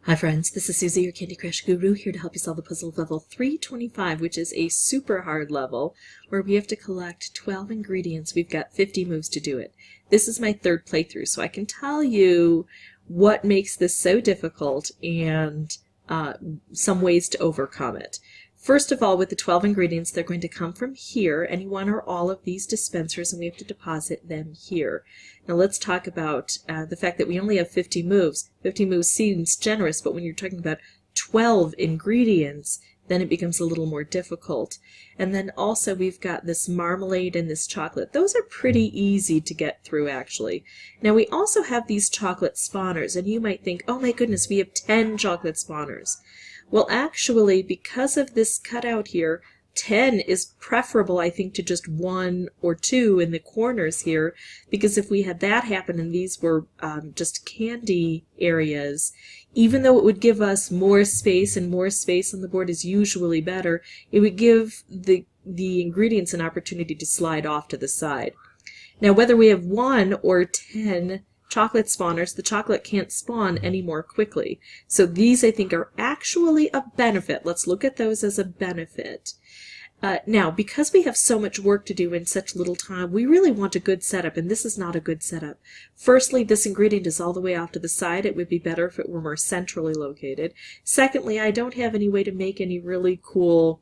Hi friends, this is Suzy, your Candy Crush Guru, here to help you solve the puzzle of level 325, which is a super hard level, where we have to collect 12 ingredients. We've got 50 moves to do it. This is my third playthrough, so I can tell you what makes this so difficult and some ways to overcome it. First of all, with the 12 ingredients, they're going to come from here, any one or all of these dispensers, and we have to deposit them here. Now let's talk about the fact that we only have 50 moves. 50 moves seems generous, but when you're talking about 12 ingredients, then it becomes a little more difficult. And then also we've got this marmalade and this chocolate. Those are pretty easy to get through, actually. Now we also have these chocolate spawners, and you might think, oh my goodness, we have 10 chocolate spawners. Well, actually, because of this cutout here, 10 is preferable, I think, to just 1 or 2 in the corners here, because if we had that happen and these were just candy areas, even though it would give us more space, and more space on the board is usually better, it would give the ingredients an opportunity to slide off to the side. Now, whether we have 1 or 10 chocolate spawners, the chocolate can't spawn any more quickly. So these, I think, are actually a benefit. Let's look at those as a benefit. Now, because we have so much work to do in such little time, we really want a good setup, and this is not a good setup. Firstly, this ingredient is all the way off to the side. It would be better if it were more centrally located. Secondly, I don't have any way to make any really cool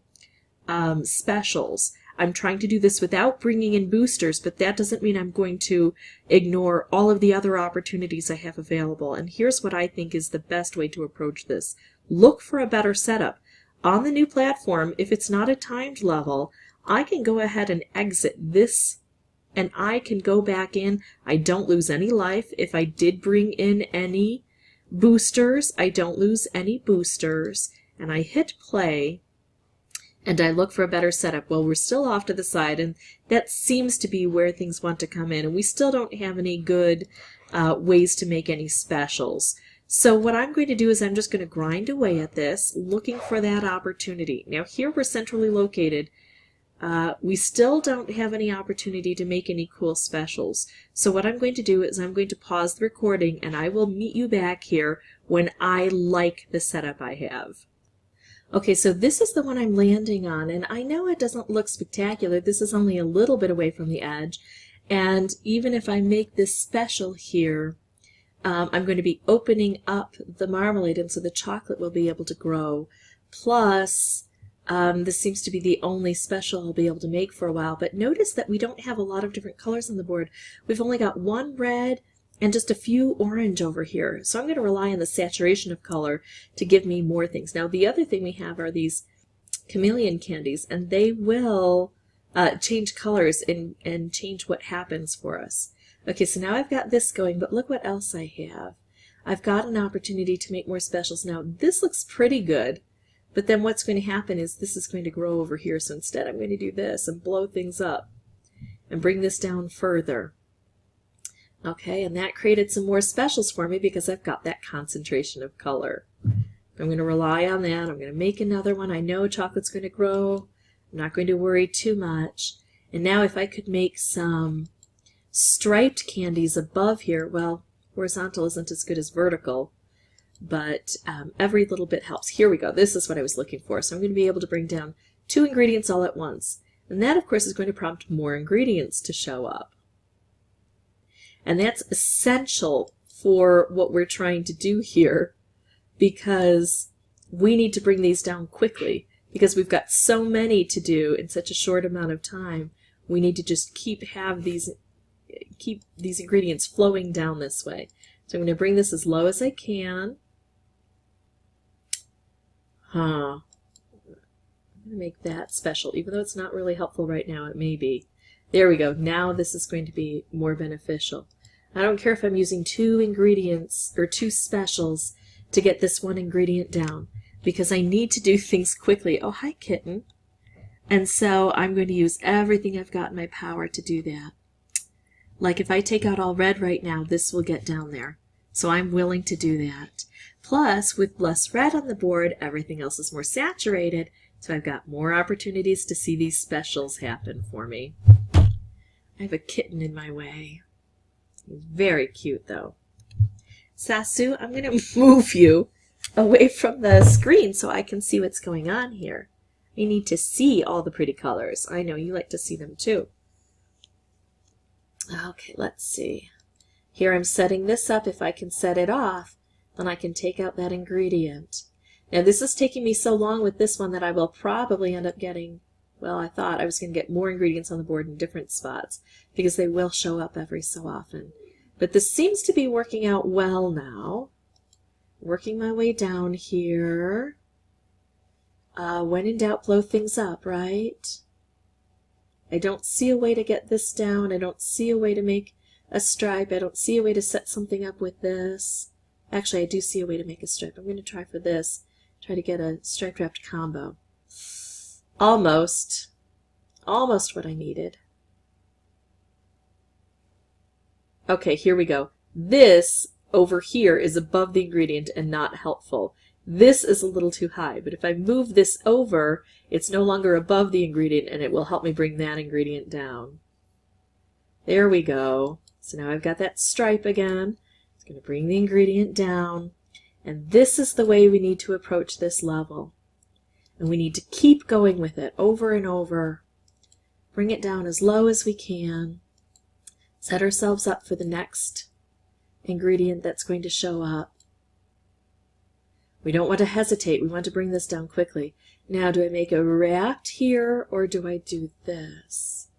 specials. I'm trying to do this without bringing in boosters, but that doesn't mean I'm going to ignore all of the other opportunities I have available. And here's what I think is the best way to approach this. Look for a better setup. On the new platform, if it's not a timed level, I can go ahead and exit this, and I can go back in. I don't lose any life. If I did bring in any boosters, I don't lose any boosters. And I hit play, and I look for a better setup. Well, we're still off to the side, and that seems to be where things want to come in, and we still don't have any good ways to make any specials. So what I'm going to do is I'm just going to grind away at this, looking for that opportunity. Now here we're centrally located. We still don't have any opportunity to make any cool specials. So what I'm going to do is I'm going to pause the recording, and I will meet you back here when I like the setup I have. Okay, so this is the one I'm landing on, and I know it doesn't look spectacular. This is only a little bit away from the edge, and even if I make this special here, I'm going to be opening up the marmalade, and so the chocolate will be able to grow. Plus, this seems to be the only special I'll be able to make for a while, but notice that we don't have a lot of different colors on the board. We've only got one red and just a few orange over here. So I'm going to rely on the saturation of color to give me more things. Now, the other thing we have are these chameleon candies, and they will change colors and change what happens for us. Okay, so now I've got this going, but look what else I have. I've got an opportunity to make more specials. Now, this looks pretty good, but then what's going to happen is this is going to grow over here. So instead, I'm going to do this and blow things up and bring this down further. Okay, and that created some more specials for me because I've got that concentration of color. I'm going to rely on that. I'm going to make another one. I know chocolate's going to grow. I'm not going to worry too much. And now if I could make some striped candies above here, well, horizontal isn't as good as vertical, but every little bit helps. Here we go. This is what I was looking for. So I'm going to be able to bring down 2 ingredients all at once. And that, of course, is going to prompt more ingredients to show up. And that's essential for what we're trying to do here, because we need to bring these down quickly. Because we've got so many to do in such a short amount of time, we need to just keep these ingredients flowing down this way. So I'm going to bring this as low as I can. I'm going to make that special, even though it's not really helpful right now. It may be. There we go. Now this is going to be more beneficial. I don't care if I'm using 2 ingredients or 2 specials to get this one ingredient down, because I need to do things quickly. Oh, hi, kitten. And so I'm going to use everything I've got in my power to do that. Like if I take out all red right now, this will get down there. So I'm willing to do that. Plus, with less red on the board, everything else is more saturated, so I've got more opportunities to see these specials happen for me. I have a kitten in my way. He's very cute, though. Sasu, I'm going to move you away from the screen so I can see what's going on here. I need to see all the pretty colors. I know you like to see them too. Okay, let's see. Here I'm setting this up. If I can set it off, then I can take out that ingredient. Now this is taking me so long with this one that I will probably end up getting, well, I thought I was going to get more ingredients on the board in different spots because they will show up every so often. But this seems to be working out well now. Working my way down here. When in doubt, blow things up, right? I don't see a way to get this down. I don't see a way to make a stripe. I don't see a way to set something up with this. Actually, I do see a way to make a stripe. I'm going to try for this. Try to get a stripe wrapped combo. Almost. Almost what I needed. Okay, here we go. This over here is above the ingredient and not helpful. This is a little too high, but if I move this over, it's no longer above the ingredient and it will help me bring that ingredient down. There we go. So now I've got that stripe again. It's going to bring the ingredient down. And this is the way we need to approach this level. And we need to keep going with it over and over. Bring it down as low as we can. Set ourselves up for the next ingredient that's going to show up. We don't want to hesitate. We want to bring this down quickly. Now, do I make a wrapped here or do I do this?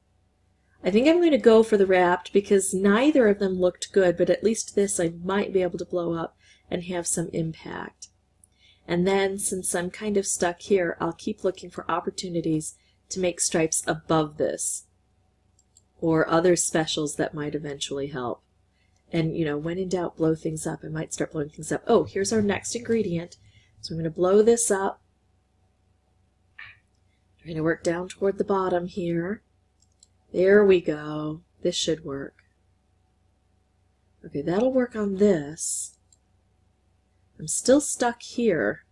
I think I'm going to go for the wrapped because neither of them looked good, but at least this I might be able to blow up and have some impact. And then, since I'm kind of stuck here, I'll keep looking for opportunities to make stripes above this or other specials that might eventually help. And, you know, when in doubt, blow things up. I might start blowing things up. Oh, here's our next ingredient. So I'm going to blow this up. I'm going to work down toward the bottom here. There we go. This should work. Okay, that'll work on this. I'm still stuck here.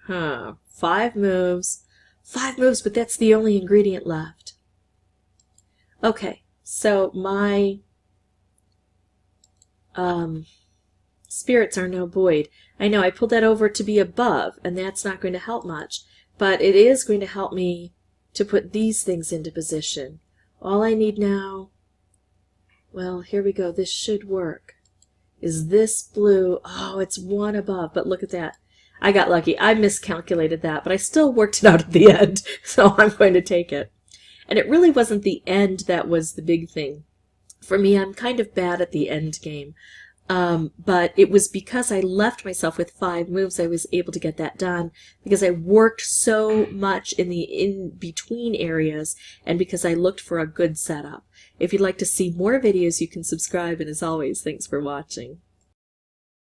5 moves. 5 moves, but that's the only ingredient left. Okay, so my spirits are now buoyed. I know I pulled that over to be above, and that's not going to help much, but it is going to help me to put these things into position. All I need now, well, here we go, this should work, is this blue. Oh, it's 1 above, but look at that. I got lucky. I miscalculated that, but I still worked it out at the end, so I'm going to take it. And it really wasn't the end that was the big thing. For me, I'm kind of bad at the end game. But it was because I left myself with 5 moves I was able to get that done, because I worked so much in the in-between areas, and because I looked for a good setup. If you'd like to see more videos, you can subscribe, and as always, thanks for watching.